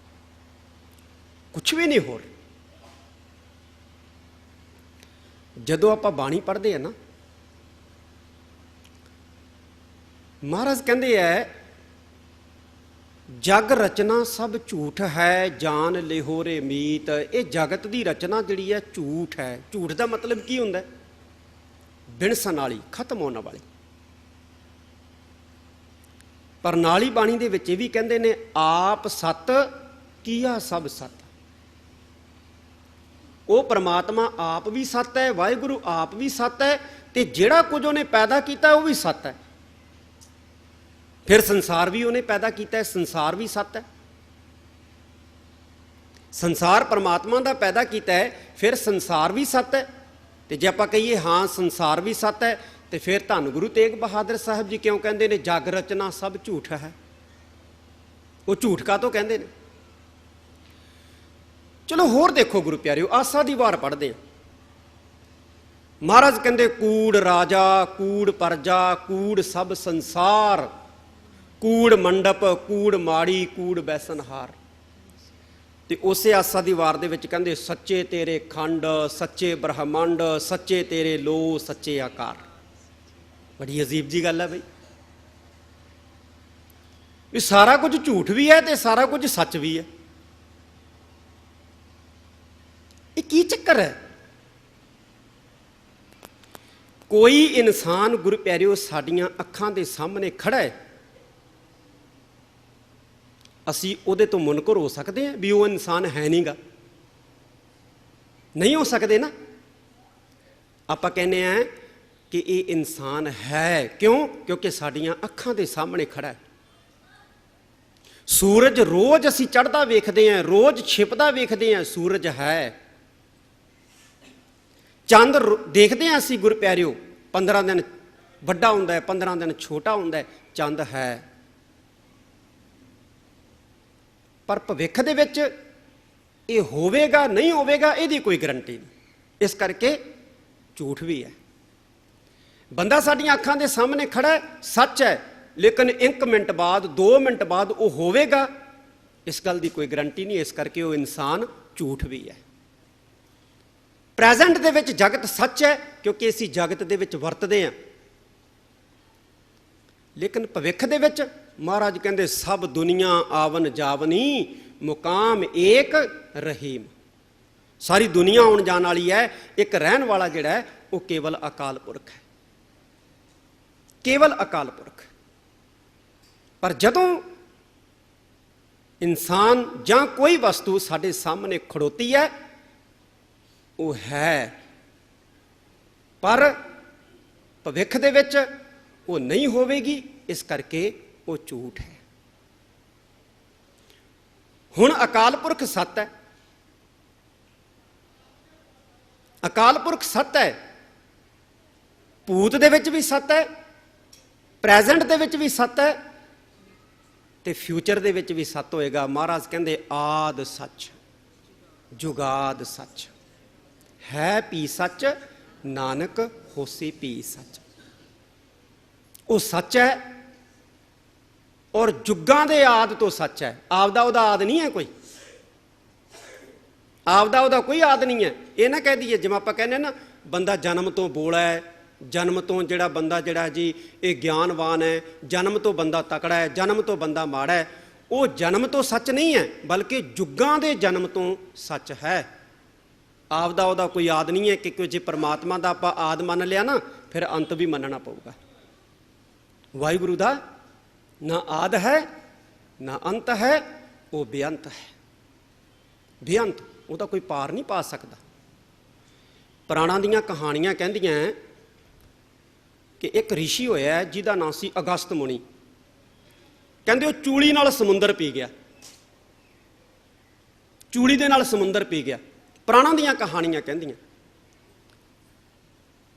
S3: ਕੁਛ ਵੀ ਨਹੀਂ ਹੋਰ। ਜਦੋਂ ਆਪਾਂ ਬਾਣੀ ਪੜ੍ਹਦੇ ਆ ਨਾ, ਮਹਾਰਾਜ ਕਹਿੰਦੇ ਹੈ ਜਗ ਰਚਨਾ ਸਭ ਝੂਠ ਹੈ, ਜਾਨ ਲਿਹੋਰੇ ਮੀਤ। ਇਹ ਜਗਤ ਦੀ ਰਚਨਾ ਜਿਹੜੀ ਹੈ ਝੂਠ ਹੈ। ਝੂਠ ਦਾ ਮਤਲਬ ਕੀ ਹੁੰਦਾ? ਬਿਨਸਣ ਵਾਲੀ, ਖਤਮ ਹੋਣ ਵਾਲੀ। ਪਰ ਨਾਲੀ ਬਾਣੀ ਦੇ ਵਿੱਚ ਇਹ ਵੀ ਕਹਿੰਦੇ ਨੇ, ਆਪ ਸਤ ਕੀਆ ਸਭ ਸਤ। ਉਹ ਪਰਮਾਤਮਾ ਆਪ ਵੀ ਸੱਤ ਹੈ, ਵਾਹਿਗੁਰੂ ਆਪ ਵੀ ਸੱਤ ਹੈ, ਤੇ ਜਿਹੜਾ ਕੁਝ ਉਹਨੇ ਪੈਦਾ ਕੀਤਾ ਉਹ ਵੀ ਸੱਤ ਹੈ। ਫਿਰ ਸੰਸਾਰ ਵੀ ਉਹਨੇ ਪੈਦਾ ਕੀਤਾ ਹੈ, ਸੰਸਾਰ ਵੀ ਸੱਤ ਹੈ। ਸੰਸਾਰ ਪਰਮਾਤਮਾ ਦਾ ਪੈਦਾ ਕੀਤਾ ਹੈ, ਫਿਰ ਸੰਸਾਰ ਵੀ ਸੱਤ ਹੈ। ਤੇ ਜੇ ਆਪਾਂ ਕਹੀਏ ਹਾਂ ਸੰਸਾਰ ਵੀ ਸੱਤ ਹੈ, ਤੇ ਫਿਰ ਧੰਨ ਗੁਰੂ ਤੇਗ ਬਹਾਦਰ ਸਾਹਿਬ ਜੀ ਕਿਉਂ ਕਹਿੰਦੇ ਨੇ ਜਗ ਰਚਨਾ ਸਭ ਝੂਠ ਹੈ? ਉਹ ਝੂਠ ਕਾਹਤੋਂ ਕਹਿੰਦੇ ਨੇ? ਚਲੋ ਹੋਰ ਦੇਖੋ ਗੁਰੂ ਪਿਆਰਿਓ, ਆਸਾ ਦੀ ਵਾਰ ਪੜ੍ਹਦੇ ਹਾਂ। ਮਹਾਰਾਜ ਕਹਿੰਦੇ ਕੂੜ ਰਾਜਾ, ਕੂੜ ਪਰਜਾ, ਕੂੜ ਸਭ ਸੰਸਾਰ, ਕੂੜ ਮੰਡਪ, ਕੂੜ ਮਾੜੀ, ਕੂੜ ਬੈਸਨਹਾਰ। ਤੇ ਉਸੇ ਆਸਾ ਦੀ ਵਾਰ ਦੇ ਵਿੱਚ ਕਹਿੰਦੇ ਸੱਚੇ ਤੇਰੇ ਖੰਡ, ਸੱਚੇ ਬ੍ਰਹਮੰਡ, ਸੱਚੇ ਤੇਰੇ ਲੋ, ਸੱਚੇ ਆਕਾਰ। ਬੜੀ ਅਜੀਬ ਜੀ ਗੱਲ ਹੈ ਬਈ, ਵੀ ਸਾਰਾ ਕੁਝ ਝੂਠ ਵੀ ਹੈ ਤੇ ਸਾਰਾ ਕੁਝ ਸੱਚ ਵੀ ਹੈ। ਇਹ ਕੀ ਚੱਕਰ ਹੈ? ਕੋਈ ਇਨਸਾਨ ਗੁਰੂ ਪਿਆਰਿਓ ਸਾਡੀਆਂ ਅੱਖਾਂ ਦੇ ਸਾਹਮਣੇ ਖੜਾ ਹੈ, ਅਸੀਂ ਉਹਦੇ ਤੋਂ ਮੁਨਕਰ ਹੋ ਸਕਦੇ ਹਾਂ ਵੀ ਉਹ ਇਨਸਾਨ ਹੈ ਨਹੀਂਗਾ? ਨਹੀਂ ਹੋ ਸਕਦੇ ਨਾ। ਆਪਾਂ ਕਹਿੰਦੇ ਹਾਂ ਕਿ ਇਹ ਇਨਸਾਨ ਹੈ। ਕਿਉਂ? ਕਿਉਂਕਿ ਸਾਡੀਆਂ ਅੱਖਾਂ ਦੇ ਸਾਹਮਣੇ ਖੜਾ ਹੈ। ਸੂਰਜ ਰੋਜ਼ ਅਸੀਂ ਚੜ੍ਹਦਾ ਵੇਖਦੇ ਹਾਂ, ਰੋਜ਼ ਛਿਪਦਾ ਵੇਖਦੇ ਹਾਂ, ਸੂਰਜ ਹੈ। ਚੰਦ ਦੇਖਦੇ ਹਾਂ ਅਸੀਂ ਗੁਰੂ ਪਿਆਰਿਓ, 15 ਦਿਨ ਵੱਡਾ ਹੁੰਦਾ ਹੈ, 15 ਦਿਨ ਛੋਟਾ ਹੁੰਦਾ ਹੈ, ਚੰਦ ਹੈ। ਪਰ ਭਵਿੱਖ ਦੇ ਵਿੱਚ ਇਹ ਹੋਵੇਗਾ ਨਹੀਂ ਹੋਵੇਗਾ ਇਹਦੀ ਕੋਈ ਗਰੰਟੀ ਨਹੀਂ। ਇਸ ਕਰਕੇ ਝੂਠ ਵੀ ਹੈ। ਬੰਦਾ ਸਾਡੀਆਂ ਅੱਖਾਂ ਦੇ ਸਾਹਮਣੇ ਖੜਾ ਹੈ, ਸੱਚ ਹੈ, ਲੇਕਿਨ 1 ਮਿੰਟ ਬਾਅਦ 2 ਮਿੰਟ ਬਾਅਦ ਉਹ ਹੋਵੇਗਾ, ਇਸ ਗੱਲ ਦੀ ਕੋਈ ਗਰੰਟੀ ਨਹੀਂ। ਇਸ ਕਰਕੇ ਉਹ ਇਨਸਾਨ ਝੂਠ ਵੀ ਹੈ। ਪ੍ਰੈਜ਼ੈਂਟ ਦੇ ਵਿੱਚ ਜਗਤ ਸੱਚ ਹੈ ਕਿਉਂਕਿ ਅਸੀਂ ਜਗਤ ਦੇ ਵਿੱਚ ਵਰਤਦੇ ਹਾਂ, ਲੇਕਿਨ ਭਵਿੱਖ ਦੇ ਵਿੱਚ ਮਹਾਰਾਜ ਕਹਿੰਦੇ ਸਭ ਦੁਨੀਆ ਆਵਨ ਜਾਵਨੀ, ਮੁਕਾਮ ਏਕ ਰਹੀਮ। ਸਾਰੀ ਦੁਨੀਆ ਆਉਣ ਜਾਣ ਵਾਲੀ ਹੈ, ਇੱਕ ਰਹਿਣ ਵਾਲਾ ਜਿਹੜਾ ਹੈ ਉਹ ਕੇਵਲ ਅਕਾਲ ਪੁਰਖ ਹੈ, ਕੇਵਲ ਅਕਾਲ ਪੁਰਖ। ਪਰ ਜਦੋਂ ਇਨਸਾਨ ਜਾਂ ਕੋਈ ਵਸਤੂ ਸਾਡੇ ਸਾਹਮਣੇ ਖੜੋਤੀ ਹੈ, ਉਹ ਹੈ, ਪਰ ਭਵਿੱਖ ਦੇ ਵਿੱਚ ਉਹ ਨਹੀਂ ਹੋਵੇਗੀ, ਇਸ ਕਰਕੇ ਉਹ ਝੂਠ ਹੈ। ਹੁਣ ਅਕਾਲ ਪੁਰਖ ਸੱਤ ਹੈ, ਅਕਾਲ ਪੁਰਖ ਸੱਤ ਹੈ, ਭੂਤ ਦੇ ਵਿੱਚ ਵੀ ਸੱਤ ਹੈ, ਪ੍ਰੈਜ਼ੈਂਟ ਦੇ ਵਿੱਚ ਵੀ ਸੱਤ ਹੈ, ਤੇ ਫਿਊਚਰ ਦੇ ਵਿੱਚ ਵੀ ਸੱਤ ਹੋਏਗਾ। ਮਹਾਰਾਜ ਕਹਿੰਦੇ ਆਦ ਸੱਚ, ਜੁਗਾਦ ਸੱਚ, ਹੈ ਭੀ ਸੱਚ, ਨਾਨਕ ਹੋਸੀ ਭੀ ਸੱਚ। ਉਹ ਸੱਚ ਹੈ ਔਰ ਜੁਗਾਂ ਦੇ ਆਦ ਤੋਂ ਸੱਚ ਹੈ। ਆਪਦਾ ਉਹਦਾ ਆਦ ਨਹੀਂ ਹੈ ਕੋਈ, ਆਪਦਾ ਉਹਦਾ ਕੋਈ ਆਦ ਨਹੀਂ ਹੈ। ਇਹ ਨਾ ਕਹਿ ਦਈਏ ਜਿਵੇਂ ਆਪਾਂ ਕਹਿੰਦੇ ਨਾ ਬੰਦਾ ਜਨਮ ਤੋਂ ਬੋਲਾ ਹੈ, ਜਨਮ ਤੋਂ ਜਿਹੜਾ ਬੰਦਾ ਜਿਹੜਾ ਜੀ ਇਹ ਗਿਆਨਵਾਨ ਹੈ, ਜਨਮ ਤੋਂ ਬੰਦਾ ਤਕੜਾ ਹੈ, ਜਨਮ ਤੋਂ ਬੰਦਾ ਮਾੜਾ ਹੈ। ਉਹ ਜਨਮ ਤੋਂ ਸੱਚ ਨਹੀਂ ਹੈ, ਬਲਕਿ ਜੁਗਾਂ ਦੇ ਜਨਮ ਤੋਂ ਸੱਚ ਹੈ। ਆਪਦਾ ਉਹਦਾ ਕੋਈ ਆਦ ਨਹੀਂ ਹੈ, ਕਿ ਜੇ ਪਰਮਾਤਮਾ ਦਾ ਆਪਾਂ ਆਦ ਮੰਨ ਲਿਆ ਨਾ, ਫਿਰ ਅੰਤ ਵੀ ਮੰਨਣਾ ਪਊਗਾ। ਵਾਹਿਗੁਰੂ ਦਾ ਨਾ ਆਦ ਹੈ ਨਾ ਅੰਤ ਹੈ, ਉਹ ਬੇਅੰਤ ਹੈ, ਬੇਅੰਤ, ਉਹਦਾ ਕੋਈ ਪਾਰ ਨਹੀਂ ਪਾ ਸਕਦਾ। ਪੁਰਾਣਾਂ ਦੀਆਂ ਕਹਾਣੀਆਂ ਕਹਿੰਦੀਆਂ ਕਿ ਇੱਕ ਰਿਸ਼ੀ ਹੋਇਆ ਜਿਹਦਾ ਨਾਂ ਸੀ ਅਗਸਤ ਮੁਨੀ। ਕਹਿੰਦੇ ਉਹ ਚੂਲੀ ਨਾਲ ਸਮੁੰਦਰ ਪੀ ਗਿਆ, ਚੂਲੀ ਦੇ ਨਾਲ ਸਮੁੰਦਰ ਪੀ ਗਿਆ। ਪੁਰਾਣਾਂ ਦੀਆਂ ਕਹਾਣੀਆਂ ਕਹਿੰਦੀਆਂ।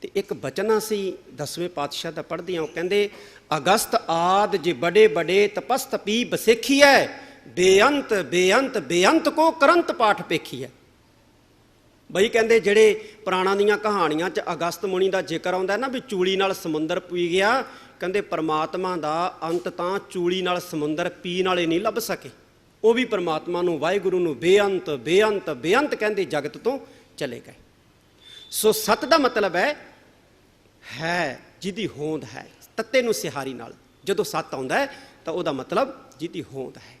S3: ਤੇ ਇੱਕ ਬਚਨ ਅਸੀਂ 10ਵੇਂ ਪਾਤਸ਼ਾਹ ਦਾ ਪੜ੍ਹਦੇ ਹਾਂ, ਉਹ ਕਹਿੰਦੇ ਅਗਸਤ ਆਦ ਜੇ ਬੜੇ ਬੜੇ ਤਪਸਤਪੀ ਬਸੇਖੀ ਹੈ, ਬੇਅੰਤ ਬੇਅੰਤ ਬੇਅੰਤ ਕੋ ਕਰੰਤ ਪਾਠ ਪੇਖੀ ਹੈ। ਬਈ ਕਹਿੰਦੇ ਜਿਹੜੇ ਪੁਰਾਣਾਂ ਦੀਆਂ ਕਹਾਣੀਆਂ 'ਚ ਅਗਸਤ ਮੁਨੀ ਦਾ ਜ਼ਿਕਰ ਆਉਂਦਾ ਨਾ ਵੀ ਚੂਲੀ ਨਾਲ ਸਮੁੰਦਰ ਪੀ ਗਿਆ, ਕਹਿੰਦੇ ਪਰਮਾਤਮਾ ਦਾ ਅੰਤ ਤਾਂ ਚੂਲੀ ਨਾਲ ਸਮੁੰਦਰ ਪੀਣ ਵਾਲੇ ਨਹੀਂ ਲੱਭ ਸਕੇ। ਉਹ ਵੀ ਪਰਮਾਤਮਾ ਨੂੰ, ਵਾਹਿਗੁਰੂ ਨੂੰ ਬੇਅੰਤ ਬੇਅੰਤ ਬੇਅੰਤ ਕਹਿੰਦੇ ਜਗਤ ਤੋਂ ਚਲੇ ਗਏ। ਸੋ ਸੱਤ ਦਾ ਮਤਲਬ ਹੈ ਜਿਹਦੀ ਹੋਂਦ ਹੈ। ਤੱਤੇ ਨੂੰ ਸਿਹਾਰੀ ਨਾਲ ਜਦੋਂ ਸੱਤ ਆਉਂਦਾ ਹੈ ਤਾਂ ਉਹਦਾ ਮਤਲਬ ਜਿਹਦੀ ਹੋਂਦ ਹੈ।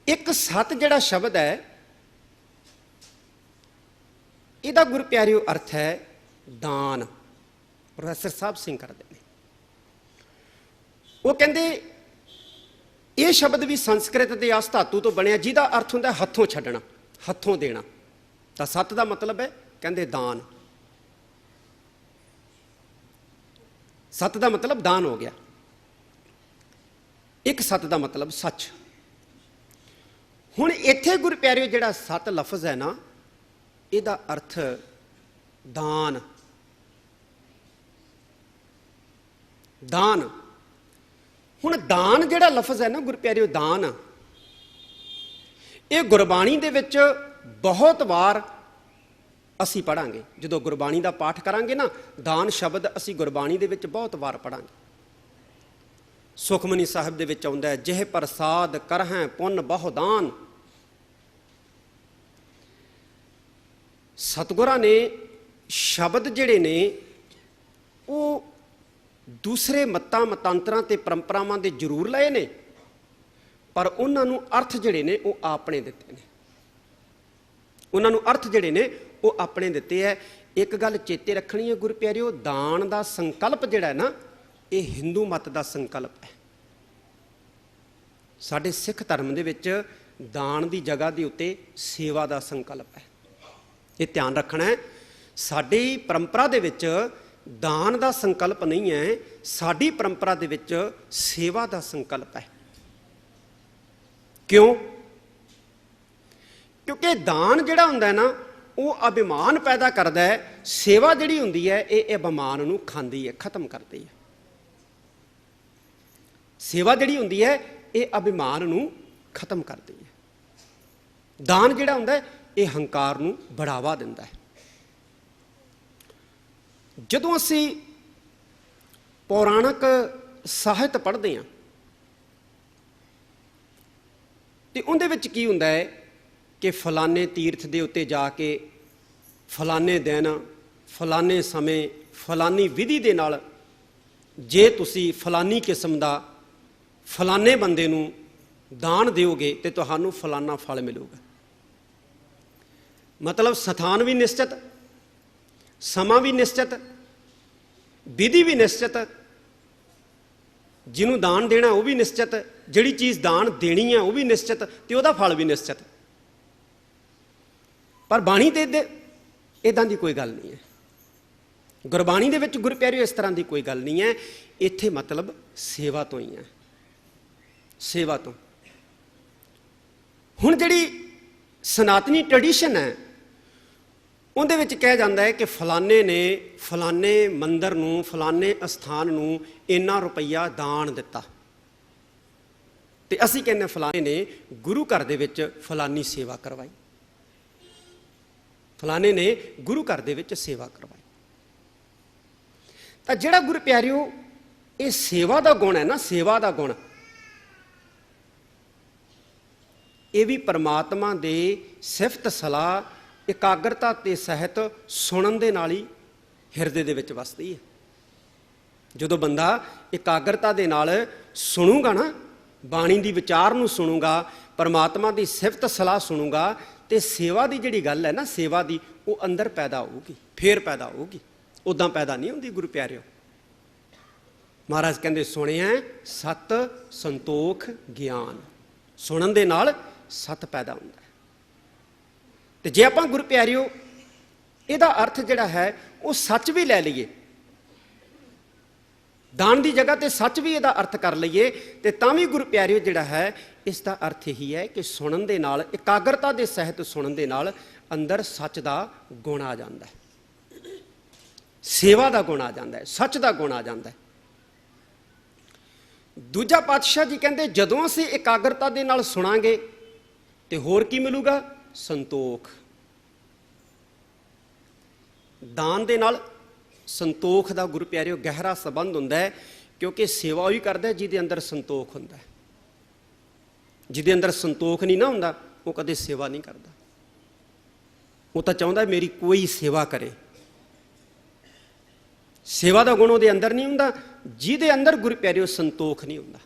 S3: ਇੱਕ ਸਤ ਜਿਹੜਾ ਸ਼ਬਦ ਹੈ, ਇਹਦਾ ਗੁਰੂ ਪਿਆਰਿਓ ਅਰਥ ਹੈ ਦਾਨ। ਪ੍ਰੋਫੈਸਰ ਸਾਹਿਬ ਸਿੰਘ ਕਰਦੇ ਨੇ, ਉਹ ਕਹਿੰਦੇ ਇਹ ਸ਼ਬਦ ਵੀ ਸੰਸਕ੍ਰਿਤ ਦੇ ਅਸ ਧਾਤੂ ਤੋਂ ਬਣਿਆ, ਜਿਹਦਾ ਅਰਥ ਹੁੰਦਾ ਹੱਥੋਂ ਛੱਡਣਾ, ਹੱਥੋਂ ਦੇਣਾ। ਤਾਂ ਸਤ ਦਾ ਮਤਲਬ ਹੈ ਕਹਿੰਦੇ ਦਾਨ। ਸਤ ਦਾ ਮਤਲਬ ਦਾਨ ਹੋ ਗਿਆ। ਇੱਕ ਸਤ ਦਾ ਮਤਲਬ ਸੱਚ। ਹੁਣ ਇੱਥੇ ਗੁਰੂ ਪਿਆਰਿਓ ਜਿਹੜਾ ਸਤ ਲਫ਼ਜ਼ ਹੈ ਨਾ, ਇਹਦਾ ਅਰਥ ਦਾਨ। ਦਾਨ। ਹੁਣ ਦਾਨ ਜਿਹੜਾ ਲਫ਼ਜ਼ ਹੈ ਨਾ ਗੁਰੂ ਪਿਆਰਿਓ, ਦਾਨ, ਇਹ ਗੁਰਬਾਣੀ ਦੇ ਵਿੱਚ ਬਹੁਤ ਵਾਰ ਅਸੀਂ ਪੜ੍ਹਾਂਗੇ। ਜਦੋਂ ਗੁਰਬਾਣੀ ਦਾ ਪਾਠ ਕਰਾਂਗੇ ਨਾ, ਦਾਨ ਸ਼ਬਦ ਅਸੀਂ ਗੁਰਬਾਣੀ ਦੇ ਵਿੱਚ ਬਹੁਤ ਵਾਰ ਪੜ੍ਹਾਂਗੇ। ਸੁਖਮਨੀ ਸਾਹਿਬ ਦੇ ਵਿੱਚ ਆਉਂਦਾ ਹੈ, ਜਿਹ ਪ੍ਰਸਾਦ ਕਰਹਿ ਪੁੰਨ ਬਹੁ ਦਾਨ। ਸਤਿਗੁਰਾਂ ਨੇ ਸ਼ਬਦ ਜਿਹੜੇ ਨੇ ਉਹ ਦੂਸਰੇ ਮੱਤਾਂ ਮਤਾਂਤਰਾਂ ਤੇ ਪਰੰਪਰਾਵਾਂ ਦੇ ਜ਼ਰੂਰ ਲਏ ਨੇ, ਪਰ ਉਹਨਾਂ ਨੂੰ ਅਰਥ ਜਿਹੜੇ ਨੇ ਉਹ ਆਪਣੇ ਦਿੱਤੇ ਨੇ। ਉਹਨਾਂ ਨੂੰ ਅਰਥ ਜਿਹੜੇ ਨੇ ਉਹ ਆਪਣੇ ਦਿੱਤੇ ਹੈ। ਇੱਕ ਗੱਲ ਚੇਤੇ ਰੱਖਣੀ ਹੈ ਗੁਰੂ ਪਿਆਰਿਓ, ਦਾਨ ਦਾ ਸੰਕਲਪ ਜਿਹੜਾ ਹੈ ਨਾ, ਇਹ ਹਿੰਦੂ ਮਤ ਦਾ ਸੰਕਲਪ ਹੈ। ਸਾਡੇ ਸਿੱਖ ਧਰਮ ਦੇ ਵਿੱਚ ਦਾਨ ਦੀ ਜਗ੍ਹਾ ਦੇ ਉੱਤੇ ਸੇਵਾ ਦਾ ਸੰਕਲਪ ਹੈ। ਇਹ ਧਿਆਨ ਰੱਖਣਾ ਹੈ। ਸਾਡੀ ਪਰੰਪਰਾ ਦੇ ਵਿੱਚ ਦਾਨ ਦਾ ਸੰਕਲਪ ਨਹੀਂ ਹੈ, ਸਾਡੀ ਪਰੰਪਰਾ ਦੇ ਵਿੱਚ ਸੇਵਾ ਦਾ ਸੰਕਲਪ ਹੈ। ਕਿਉਂ? ਕਿਉਂਕਿ ਦਾਨ ਜਿਹੜਾ ਹੁੰਦਾ ਹੈ ਨਾ, ਉਹ ਅਭਿਮਾਨ ਪੈਦਾ ਕਰਦਾ ਹੈ। ਸੇਵਾ ਜਿਹੜੀ ਹੁੰਦੀ ਹੈ, ਇਹ ਅਭਿਮਾਨ ਨੂੰ ਖਾਂਦੀ ਹੈ, ਖਤਮ ਕਰਦੀ ਹੈ। ਸੇਵਾ ਜਿਹੜੀ ਹੁੰਦੀ ਹੈ, ਇਹ ਅਭਿਮਾਨ ਨੂੰ ਖਤਮ ਕਰਦੀ ਹੈ। ਦਾਨ ਜਿਹੜਾ ਹੁੰਦਾ ਹੈ, ਇਹ ਹੰਕਾਰ ਨੂੰ ਬੜਾਵਾ ਦਿੰਦਾ ਹੈ। ਜਦੋਂ ਅਸੀਂ ਪੌਰਾਣਿਕ ਸਾਹਿਤ ਪੜ੍ਹਦੇ ਹਾਂ ਤੇ ਉਹਦੇ ਵਿੱਚ ਕੀ ਹੁੰਦਾ ਹੈ ਕਿ ਫਲਾਣੇ ਤੀਰਥ ਦੇ ਉੱਤੇ ਜਾ ਕੇ ਫਲਾਣੇ ਦਿਨ ਫਲਾਣੇ ਸਮੇਂ ਫਲਾਣੀ ਵਿਧੀ ਦੇ ਨਾਲ ਜੇ ਤੁਸੀਂ ਫਲਾਣੀ ਕਿਸਮ ਦਾ ਫਲਾਣੇ ਬੰਦੇ ਨੂੰ ਦਾਨ ਦਿਓਗੇ ਤੇ ਤੁਹਾਨੂੰ ਫਲਾਣਾ ਫਲ ਮਿਲੂਗਾ। ਮਤਲਬ ਸਥਾਨ ਵੀ ਨਿਸ਼ਚਿਤ, ਸਮਾਂ ਵੀ ਨਿਸ਼ਚਿਤ, ਵਿਧੀ ਵੀ ਨਿਸ਼ਚਿਤ, ਜਿਹਨੂੰ ਦਾਨ ਦੇਣਾ ਉਹ ਵੀ ਨਿਸ਼ਚਿਤ, ਜਿਹੜੀ ਚੀਜ਼ ਦਾਨ ਦੇਣੀ ਹੈ ਉਹ ਵੀ ਨਿਸ਼ਚਿਤ, ਤੇ ਉਹਦਾ ਫਲ ਵੀ ਨਿਸ਼ਚਿਤ। ਪਰ ਬਾਣੀ ਤੇ ਇੱਦਾਂ ਦੀ ਕੋਈ ਗੱਲ ਨਹੀਂ ਹੈ। ਗੁਰਬਾਣੀ ਦੇ ਵਿੱਚ ਗੁਰੂ ਪਿਆਰਿਓ ਇਸ ਤਰ੍ਹਾਂ ਦੀ ਕੋਈ ਗੱਲ ਨਹੀਂ ਹੈ। ਇੱਥੇ ਮਤਲਬ ਸੇਵਾ ਤੋਂ ਹੀ ਹੈ, ਸੇਵਾ ਤੋਂ। ਹੁਣ ਜਿਹੜੀ ਸਨਾਤਨੀ ਟ੍ਰੈਡੀਸ਼ਨ ਹੈ, ਉਹਦੇ ਵਿੱਚ ਕਿਹਾ ਜਾਂਦਾ ਹੈ ਕਿ ਫਲਾਣੇ ਨੇ ਫਲਾਣੇ ਮੰਦਰ ਨੂੰ, ਫਲਾਣੇ ਅਸਥਾਨ ਨੂੰ ਇੰਨਾ ਰੁਪਈਆ ਦਾਨ ਦਿੱਤਾ, ਤੇ ਅਸੀਂ ਕਹਿੰਦੇ ਫਲਾਣੇ ਨੇ ਗੁਰੂ ਘਰ ਦੇ ਵਿੱਚ ਫਲਾਣੀ ਸੇਵਾ ਕਰਵਾਈ, ਫਲਾਣੇ ਨੇ ਗੁਰੂ ਘਰ ਦੇ ਵਿੱਚ ਸੇਵਾ ਕਰਵਾਈ। ਤਾਂ ਜਿਹੜਾ ਗੁਰੂ ਪਿਆਰਿਓ ਇਹ ਸੇਵਾ ਦਾ ਗੁਣ ਹੈ ਨਾ, ਸੇਵਾ ਦਾ ਗੁਣ, ਇਹ ਵੀ ਪਰਮਾਤਮਾ ਦੇ ਸਿਫਤ ਸਲਾਹ ਇਕਾਗਰਤਾ ਤੇ ਸਹਿਤ ਸੁਣਨ ਦੇ ਨਾਲ ਹੀ ਹਿਰਦੇ ਦੇ ਵਿੱਚ ਵਸਦੀ ਹੈ। ਜਦੋਂ ਬੰਦਾ ਇਕਾਗਰਤਾ ਦੇ ਨਾਲ ਸੁਣੂਗਾ ਨਾ, ਬਾਣੀ ਦੀ ਵਿਚਾਰ ਨੂੰ ਸੁਣੂਗਾ, ਪਰਮਾਤਮਾ ਦੀ ਸਿਫਤ ਸਲਾਹ ਸੁਣੂਗਾ, ਤੇ ਸੇਵਾ ਦੀ ਜਿਹੜੀ ਗੱਲ ਹੈ ਨਾ, ਸੇਵਾ ਦੀ, ਉਹ ਅੰਦਰ ਪੈਦਾ ਹੋਊਗੀ, ਫੇਰ ਪੈਦਾ ਹੋਊਗੀ, ਉੱਦਾਂ ਪੈਦਾ ਨਹੀਂ ਹੁੰਦੀ ਗੁਰੂ ਪਿਆਰਿਓ। ਮਹਾਰਾਜ ਕਹਿੰਦੇ ਸੁਣਿਆ ਸਤ ਸੰਤੋਖ ਗਿਆਨ। ਸੁਣਨ ਦੇ ਨਾਲ ਸਤ ਪੈਦਾ ਹੁੰਦਾ ਹੈ। ਤੇ ਜੇ ਆਪਾਂ ਗੁਰੂ ਪਿਆਰਿਓ ਇਹਦਾ ਅਰਥ ਜਿਹੜਾ ਹੈ ਉਹ ਸੱਚ ਵੀ ਲੈ ਲਈਏ, ਦਾਨ ਦੀ ਜਗ੍ਹਾ ਤੇ ਸੱਚ ਵੀ ਇਹਦਾ ਅਰਥ ਕਰ ਲਈਏ, ਤੇ ਤਾਂ ਵੀ ਗੁਰੂ ਪਿਆਰਿਓ ਜਿਹੜਾ ਹੈ ਇਸ ਦਾ ਅਰਥ ਇਹੀ ਹੈ ਕਿ ਸੁਣਨ ਦੇ ਨਾਲ, ਇਕਾਗਰਤਾ ਦੇ ਸਹਿਤ ਸੁਣਨ ਦੇ ਨਾਲ ਅੰਦਰ ਸੱਚ ਦਾ ਗੁਣ ਆ ਜਾਂਦਾ ਹੈ, ਸੇਵਾ ਦਾ ਗੁਣ ਆ ਜਾਂਦਾ ਹੈ, ਸੱਚ ਦਾ ਗੁਣ ਆ ਜਾਂਦਾ ਹੈ। ਦੂਜਾ ਪਾਤਸ਼ਾਹ ਜੀ ਕਹਿੰਦੇ ਜਦੋਂ ਅਸੀਂ ਇਕਾਗਰਤਾ ਦੇ ਨਾਲ ਸੁਣਾਂਗੇ ਤੇ ਹੋਰ ਕੀ ਮਿਲੂਗਾ? ਸੰਤੋਖ। ਦਾਨ ਦੇ ਨਾਲ ਸੰਤੋਖ ਦਾ ਗੁਰੂ ਪਿਆਰਿਓ ਗਹਿਰਾ ਸੰਬੰਧ ਹੁੰਦਾ ਹੈ, ਕਿਉਂਕਿ ਸੇਵਾ ਉਹੀ ਕਰਦਾ ਜਿਹਦੇ ਅੰਦਰ ਸੰਤੋਖ ਹੁੰਦਾ ਹੈ। ਜਿਹਦੇ ਅੰਦਰ ਸੰਤੋਖ ਨਹੀਂ ਨਾ ਹੁੰਦਾ, ਉਹ ਕਦੇ ਸੇਵਾ ਨਹੀਂ ਕਰਦਾ। ਉਹ ਤਾਂ ਚਾਹੁੰਦਾ ਮੇਰੀ ਕੋਈ ਸੇਵਾ ਕਰੇ। ਸੇਵਾ ਦਾ ਗੁਣ ਉਹਦੇ ਅੰਦਰ ਨਹੀਂ ਹੁੰਦਾ, ਜਿਹਦੇ ਅੰਦਰ ਗੁਰੂ ਪਿਆਰਿਓ ਸੰਤੋਖ ਨਹੀਂ ਹੁੰਦਾ।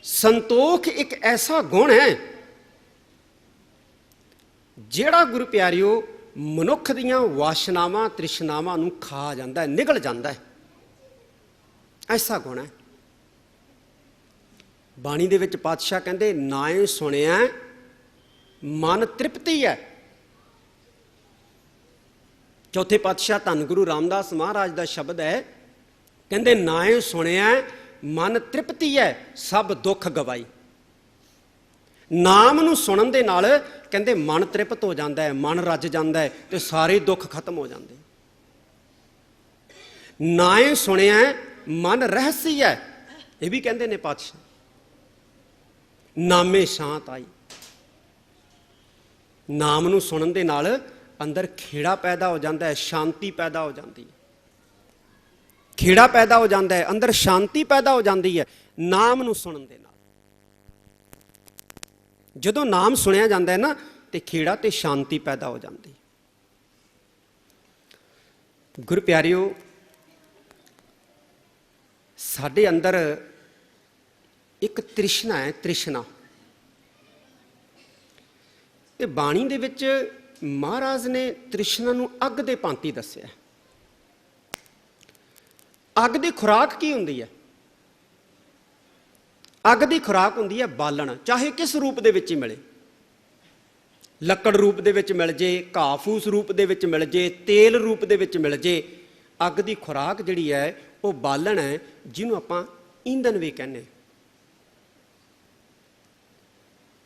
S3: ਸੰਤੋਖ ਇੱਕ ਐਸਾ ਗੁਣ ਹੈ ਜਿਹੜਾ ਗੁਰੂ ਪਿਆਰਿਓ ਮਨੁੱਖ ਦੀਆਂ ਵਾਸ਼ਨਾਵਾਂ ਤ੍ਰਿਸ਼ਨਾਵਾਂ ਨੂੰ ਖਾ ਜਾਂਦਾ ਹੈ, ਨਿਗਲ ਜਾਂਦਾ ਹੈ। ਐਸਾ ਗੁਣ ਹੈ। ਬਾਣੀ ਦੇ ਵਿੱਚ ਪਾਤਸ਼ਾਹ ਕਹਿੰਦੇ ਨਾਏ ਸੁਣਿਆ ਮਨ ਤ੍ਰਿਪਤੀ ਹੈ। ਚੌਥੇ ਪਾਤਸ਼ਾਹ ਧੰਨ ਗੁਰੂ ਰਾਮਦਾਸ ਮਹਾਰਾਜ ਦਾ ਸ਼ਬਦ ਹੈ, ਕਹਿੰਦੇ ਨਾਏ ਸੁਣਿਆ ਮਨ ਤ੍ਰਿਪਤੀ ਹੈ ਸਭ ਦੁੱਖ ਗਵਾਈ। ਨਾਮ ਨੂੰ ਸੁਣਨ ਦੇ ਨਾਲ ਕਹਿੰਦੇ ਮਨ ਤ੍ਰਿਪਤ ਹੋ ਜਾਂਦਾ ਹੈ, ਮਨ ਰੱਜ ਜਾਂਦਾ ਹੈ ਤੇ ਸਾਰੇ ਦੁੱਖ ਖਤਮ ਹੋ ਜਾਂਦੇ। ਨਾਏ ਸੁਣਿਆ ਮਨ ਰਹਸੀ ਹੈ, ਇਹ ਵੀ ਕਹਿੰਦੇ ਨੇ ਪਾਤਸ਼ਾਹ। ਨਾਮੇ ਸ਼ਾਂਤ ਆਈ। ਨਾਮ ਨੂੰ ਸੁਣਨ ਦੇ ਨਾਲ ਅੰਦਰ ਖੇੜਾ ਪੈਦਾ ਹੋ ਜਾਂਦਾ ਹੈ, ਸ਼ਾਂਤੀ ਪੈਦਾ ਹੋ ਜਾਂਦੀ ਹੈ। ਖੇੜਾ ਪੈਦਾ ਹੋ ਜਾਂਦਾ ਹੈ, ਅੰਦਰ ਸ਼ਾਂਤੀ ਪੈਦਾ ਹੋ ਜਾਂਦੀ ਹੈ ਨਾਮ ਨੂੰ ਸੁਣਨ ਦੇ ਨਾਲ। ਜਦੋਂ ਨਾਮ ਸੁਣਿਆ ਜਾਂਦਾ ਹੈ ਨਾ ਤੇ ਖੇੜਾ ਤੇ ਸ਼ਾਂਤੀ ਪੈਦਾ ਹੋ ਜਾਂਦੀ। ਗੁਰੂ ਪਿਆਰਿਓ, ਸਾਡੇ ਅੰਦਰ ਇੱਕ ਤ੍ਰਿਸ਼ਨਾ ਹੈ, ਤ੍ਰਿਸ਼ਨਾ। ਇਹ ਬਾਣੀ ਦੇ ਵਿੱਚ ਮਹਾਰਾਜ ਨੇ ਤ੍ਰਿਸ਼ਨਾ ਨੂੰ ਅੱਗ ਦੇ ਭਾਂਤੀ ਦੱਸਿਆ। ਅੱਗ ਦੀ ਖੁਰਾਕ ਕੀ ਹੁੰਦੀ ਹੈ? ਅੱਗ ਦੀ ਖੁਰਾਕ ਹੁੰਦੀ ਹੈ ਬਾਲਣ, ਚਾਹੇ ਕਿਸ ਰੂਪ ਦੇ ਵਿੱਚ ਹੀ ਮਿਲੇ। ਲੱਕੜ ਰੂਪ ਦੇ ਵਿੱਚ ਮਿਲ ਜੇ, ਘਾਹ ਫੂਸ ਰੂਪ ਦੇ ਵਿੱਚ ਮਿਲ ਜੇ, ਤੇਲ ਰੂਪ ਦੇ ਵਿੱਚ ਮਿਲ ਜੇ। ਅੱਗ ਦੀ ਖੁਰਾਕ ਜਿਹੜੀ ਹੈ ਉਹ ਬਾਲਣ ਹੈ, ਜਿਹਨੂੰ ਆਪਾਂ ਈਂਧਨ ਵੀ ਕਹਿੰਦੇ।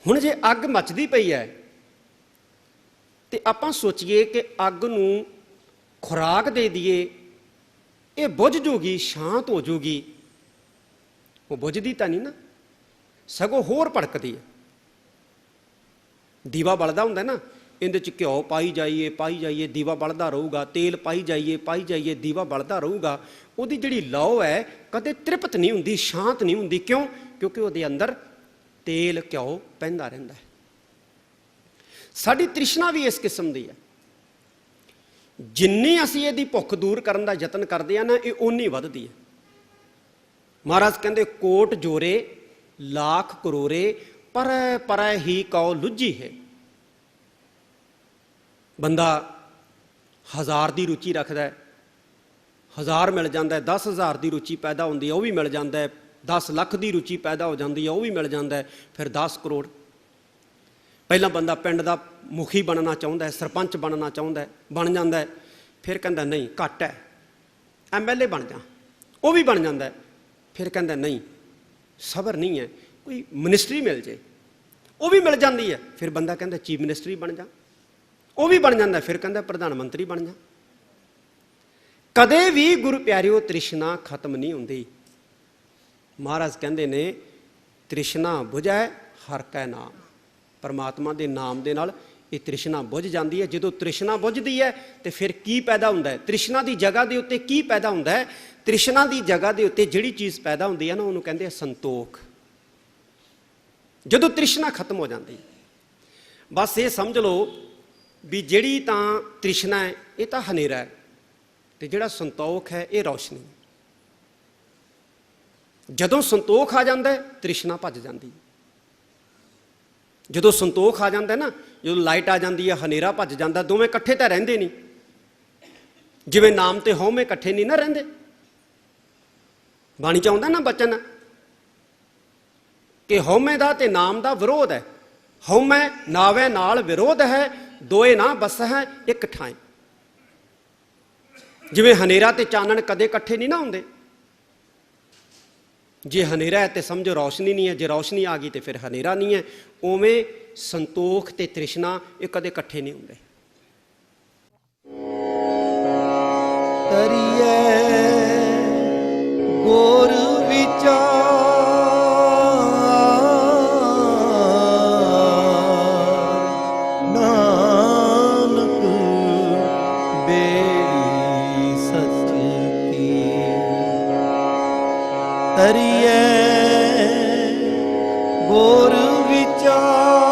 S3: ਹੁਣ ਜੇ ਅੱਗ ਮੱਚਦੀ ਪਈ ਹੈ ਤੇ ਆਪਾਂ ਸੋਚੀਏ ਕਿ ਅੱਗ ਨੂੰ ਖੁਰਾਕ ਦੇ ਦਈਏ, ਇਹ ਬੁਝ ਜੂਗੀ, ਸ਼ਾਂਤ ਹੋ ਜੂਗੀ। ਉਹ ਬੁਝਦੀ ਤਾਂ ਨਹੀਂ ਨਾ, ਸਗੋਂ ਹੋਰ ਭੜਕਦੀ ਹੈ। ਦੀਵਾ ਬਲਦਾ ਹੁੰਦਾ ਨਾ, ਇਹਦੇ 'ਚ ਘਿਓ ਪਾਈ ਜਾਈਏ ਦੀਵਾ ਬਲਦਾ ਰਹੂਗਾ, ਤੇਲ ਪਾਈ ਜਾਈਏ ਦੀਵਾ ਬਲਦਾ ਰਹੂਗਾ। ਉਹਦੀ ਜਿਹੜੀ ਲौ ਹੈ ਕਦੇ ਤ੍ਰਿਪਤ ਨਹੀਂ ਹੁੰਦੀ, ਸ਼ਾਂਤ ਨਹੀਂ ਹੁੰਦੀ। ਕਿਉਂ? ਕਿਉਂਕਿ ਉਹਦੇ ਅੰਦਰ ਤੇਲ ਘਿਓ ਪੈਂਦਾ ਰਹਿੰਦਾ ਹੈ। ਸਾਡੀ ਤ੍ਰਿਸ਼ਨਾ ਵੀ ਇਸ ਕਿਸਮ ਦੀ ਹੈ। ਜਿੰਨੀ ਅਸੀਂ ਇਹਦੀ ਭੁੱਖ ਦੂਰ ਕਰਨ ਦਾ ਯਤਨ ਕਰਦੇ ਹਾਂ ਨਾ, ਇਹ ਓਨੀ ਵੱਧਦੀ ਹੈ। ਮਹਾਰਾਜ ਕਹਿੰਦੇ ਕੋਟ ਜੋਰੇ ਲੱਖ ਕਰੋਰੇ ਪਰੈ ਪਰੈ ਹੀ ਕਉ ਲੁੱਝੀ ਹੈ। ਬੰਦਾ 1000 ਦੀ ਰੁਚੀ ਰੱਖਦਾ ਹੈ, 1000 ਮਿਲ ਜਾਂਦਾ ਹੈ। 10,000 ਦੀ ਰੁਚੀ ਪੈਦਾ ਹੁੰਦੀ ਹੈ, ਉਹ ਵੀ ਮਿਲ ਜਾਂਦਾ ਹੈ। 10 ਲੱਖ ਦੀ ਰੁਚੀ ਪੈਦਾ ਹੋ ਜਾਂਦੀ ਹੈ, ਉਹ ਵੀ ਮਿਲ ਜਾਂਦਾ ਹੈ। ਫਿਰ 10 ਕਰੋੜ। ਪਹਿਲਾਂ ਬੰਦਾ ਪਿੰਡ ਦਾ ਮੁਖੀ ਬਣਨਾ ਚਾਹੁੰਦਾ ਹੈ, ਸਰਪੰਚ ਬਣਨਾ ਚਾਹੁੰਦਾ ਹੈ, ਬਣ ਜਾਂਦਾ ਹੈ। ਫਿਰ ਕਹਿੰਦਾ ਨਹੀਂ ਘੱਟ ਹੈ, MLA ਬਣ ਜਾ, ਉਹ ਵੀ ਬਣ ਜਾਂਦਾ ਹੈ। ਫਿਰ ਕਹਿੰਦਾ ਨਹੀਂ ਸਬਰ ਨਹੀਂ ਹੈ, ਕੋਈ ਮਿਨਿਸਟਰੀ ਮਿਲ ਜੇ, ਉਹ ਵੀ ਮਿਲ ਜਾਂਦੀ ਹੈ। ਫਿਰ ਬੰਦਾ ਕਹਿੰਦਾ ਚੀਫ ਮਿਨਿਸਟਰੀ ਬਣ ਜਾ, ਉਹ ਵੀ ਬਣ ਜਾਂਦਾ। ਫਿਰ ਕਹਿੰਦਾ ਪ੍ਰਧਾਨ ਮੰਤਰੀ ਬਣ ਜਾ। ਕਦੇ ਵੀ ਗੁਰੂ ਪਿਆਰਿਓ ਤ੍ਰਿਸ਼ਨਾ ਖਤਮ ਨਹੀਂ ਹੁੰਦੀ। ਮਹਾਰਾਜ ਕਹਿੰਦੇ ਨੇ ਤ੍ਰਿਸ਼ਨਾ ਬੁਝੈ ਹਰਿ ਕੈ ਨਾਮ। ਪਰਮਾਤਮਾ ਦੇ ਨਾਮ ਦੇ ਨਾਲ ਇਹ ਤ੍ਰਿਸ਼ਨਾ ਬੁਝ ਜਾਂਦੀ ਹੈ। ਜਦੋਂ ਤ੍ਰਿਸ਼ਨਾ ਬੁਝਦੀ ਹੈ ਤੇ ਫਿਰ ਕੀ ਪੈਦਾ ਹੁੰਦਾ ਹੈ? ਤ੍ਰਿਸ਼ਨਾ ਦੀ ਜਗ੍ਹਾ ਦੇ ਉੱਤੇ ਕੀ ਪੈਦਾ ਹੁੰਦਾ ਹੈ? ਤ੍ਰਿਸ਼ਨਾ ਦੀ ਜਗ੍ਹਾ ਦੇ ਉੱਤੇ ਜਿਹੜੀ ਚੀਜ਼ ਪੈਦਾ ਹੁੰਦੀ ਹੈ ਨਾ, ਉਹਨੂੰ ਕਹਿੰਦੇ ਆ ਸੰਤੋਖ। ਜਦੋਂ ਤ੍ਰਿਸ਼ਨਾ ਖਤਮ ਹੋ ਜਾਂਦੀ, ਬਸ ਇਹ ਸਮਝ ਲਓ ਵੀ ਜਿਹੜੀ ਤਾਂ ਤ੍ਰਿਸ਼ਨਾ ਹੈ ਇਹ ਤਾਂ ਹਨੇਰਾ ਹੈ, ਤੇ ਜਿਹੜਾ ਸੰਤੋਖ ਹੈ ਇਹ ਰੌਸ਼ਨੀ। ਜਦੋਂ ਸੰਤੋਖ ਆ ਜਾਂਦਾ ਹੈ ਤ੍ਰਿਸ਼ਨਾ ਭੱਜ ਜਾਂਦੀ। ਜਦੋਂ ਸੰਤੋਖ ਆ ਜਾਂਦਾ ਨਾ, ਜਦੋਂ ਲਾਈਟ ਆ ਜਾਂਦੀ ਹੈ ਹਨੇਰਾ ਭੱਜ ਜਾਂਦਾ। ਦੋਵੇਂ ਇਕੱਠੇ ਤਾਂ ਰਹਿੰਦੇ ਨਹੀਂ, ਜਿਵੇਂ ਨਾਮ ਤੇ ਹਉਮੈ ਇਕੱਠੇ ਨਹੀਂ ਨਾ ਰਹਿੰਦੇ। ਬਾਣੀ 'ਚ ਆਉਂਦਾ ਨਾ ਬਚਨ ਕਿ ਹਉਮੈ ਦਾ ਤੇ ਨਾਮ ਦਾ ਵਿਰੋਧ ਹੈ। ਹਉਮੈ ਨਾਵੇ ਨਾਲ ਵਿਰੋਧ ਹੈ, ਦੋਏ ਨਾ ਬਸ ਹੈ ਇੱਕ ਠਾਂ। ਜਿਵੇਂ ਹਨੇਰਾ ਤੇ ਚਾਨਣ ਕਦੇ ਇਕੱਠੇ ਨਹੀਂ ਨਾ ਹੁੰਦੇ। ਜੇ ਹਨੇਰਾ ਹੈ ਤੇ ਸਮਝੋ ਰੌਸ਼ਨੀ ਨਹੀਂ ਹੈ, ਜੇ ਰੌਸ਼ਨੀ ਆ ਗਈ ਤੇ ਫਿਰ ਹਨੇਰਾ ਨਹੀਂ ਹੈ। ਉਵੇਂ ਸੰਤੋਖ ਤੇ ਤ੍ਰਿਸ਼ਨਾ ਇਹ ਕਦੇ ਇਕੱਠੇ ਨਹੀਂ ਹੁੰਦੇ।
S1: ਤਰੀਏ ਗੁਰ ਵਿਚਾਰ ਨਾਨਕ ਬੇੜੀ ਸਚ ਕੀ। ਤਰੀਏ ਗੁਰ ਵਿਚਾਰ